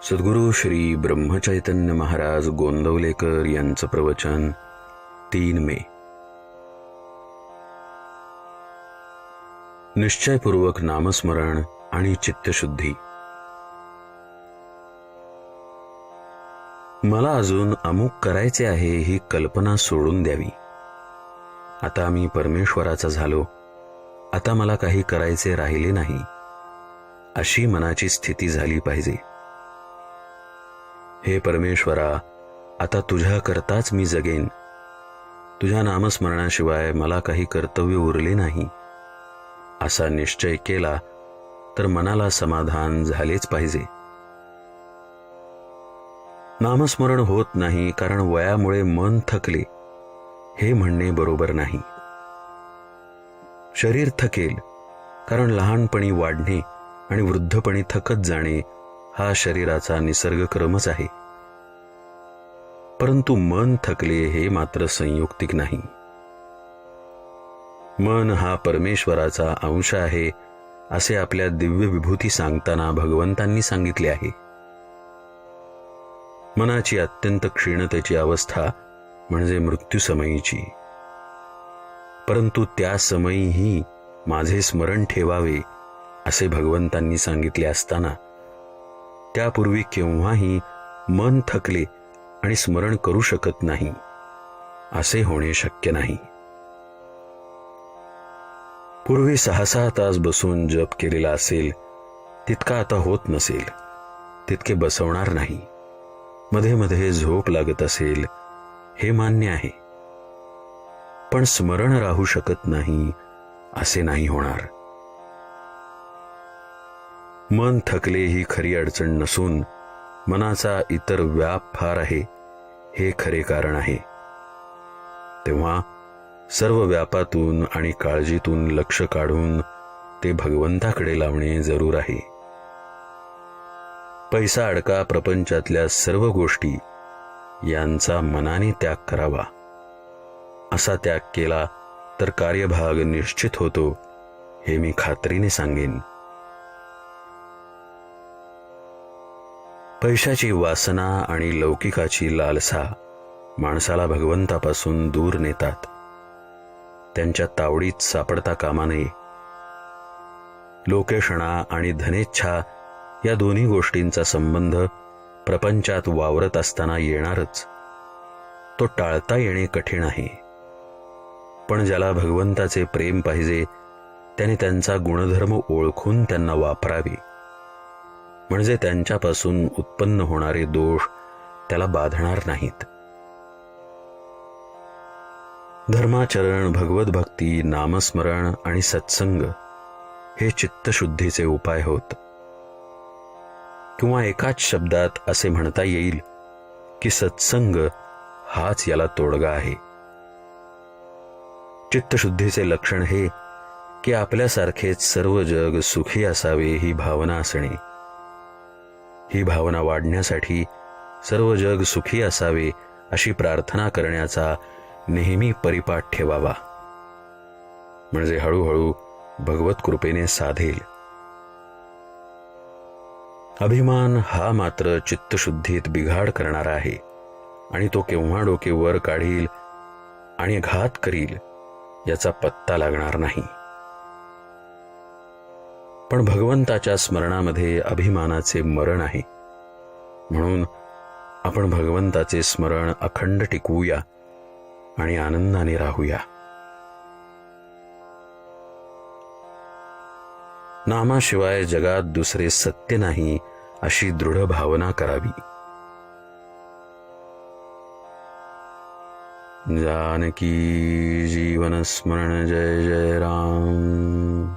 सद्गुरु श्री ब्रह्मचैतन्य महाराज गोंदवलेकर यांचं प्रवचन 3 मे. निश्चयपूर्वक नामस्मरण आणि चित्तशुद्धी. मला अजून अमुक करायचे आहे ही कल्पना सोडून द्यावी. आता मी परमेश्वराचा झालो, आता मला काही करायचे राहिले नाही, अशी मनाची स्थिती झाली पाहिजे. हे परमेश्वरा, आता तुझ्या करताच मी जगेन, तुझ्या नामस्मरणाशिवाय मला काही कर्तव्य उरले नाही, असा निश्चय केला तर मनाला समाधान झालेच पाहिजे. नामस्मरण होत नाही कारण वयामुळे मन थकले हे म्हणणे बरोबर नाही. शरीर थकेल कारण लहानपणी वाढणे आणि वृद्धपणी थकत जाणे हा शरीराचा निसर्गक्रमच आहे. परंतु मन थकले हे मात्र संयुक्तिक नाही. मन हा परमेश्वराचा अंश आहे असे आपल्या दिव्य विभूती सांगताना भगवंतांनी सांगितले आहे. मनाची अत्यंत क्षीणतेची अवस्था म्हणजे मृत्यूसमयीची. परंतु त्या समयीही माझे स्मरण ठेवावे असे भगवंतांनी सांगितले असताना त्यापूर्वी केव्हाही मन थकले आणि स्मरण करू शकत नाही असे होणे शक्य नाही. पूर्वी 6-6 तास बसून जप केलेला असेल तितका आता होत नसेल, तितके बसवणार नाही. मध्ये मध्ये झोप लागत असेल हे मान्य आहे, पण स्मरण राहू शकत नाही असे नाही होणार. मन थकले ही खरी अडचण नसून मनाचा इतर व्याप फार आहे हे खरे कारण आहे. तेव्हा सर्व व्यापातून आणि काळजीतून लक्ष काढून ते भगवंताकडे लावणे जरूर आहे. पैसा अडका प्रपंचातल्या सर्व गोष्टी यांचा मनाने त्याग करावा. असा त्याग केला तर कार्यभाग निश्चित होतो हे मी खात्रीने सांगेन. पैशाची वासना आणि लौकिकाची लालसा माणसाला भगवंतापासून दूर नेतात. त्यांच्या तावडीत सापडता कामा नये. लोकेषणा आणि धनेच्छा या दोन्ही गोष्टींचा संबंध प्रपंचात वावरत असताना येणारच. तो टाळता येणे कठीण आहे. पण ज्याला भगवंताचे प्रेम पाहिजे त्याने त्यांचा गुणधर्म ओळखून त्यांना वापरावे, म्हणजे त्यांच्यापासून उत्पन्न होणारे दोष त्याला बाधणार नाहीत. धर्माचरण, भगवत भक्ती, नामस्मरण आणि सत्संग हे चित्तशुद्धीचे उपाय होत. किंवा एकाच शब्दात असे म्हणता येईल की सत्संग हाच याला तोडगा आहे. चित्तशुद्धीचे लक्षण हे की आपल्यासारखेच सर्व जग सुखी असावे ही भावना असणे. ही भावना वाढण्यासाठी सर्व जग सुखी असावे अशी प्रार्थना करण्याचा नेहमी परिपाठ ठेवावा, म्हणजे हळूहळू भगवत कृपेने साधेल. अभिमान हा मात्र चित्तशुद्धीत बिघाड करणारा आहे आणि तो केव्हा डोके वर काढील आणि घात करील याचा पत्ता लागणार नाही. पण भगवंताच्या स्मरणामध्ये अभिमानाचे मरण आहे. म्हणून आपण भगवंताचे स्मरण अखंड टिकवूया आणि आनंदाने राहूया. नामाशिवाय जगात दुसरे सत्य नाही अशी दृढ भावना करावी. जानकी जीवन स्मरण. जय जय राम.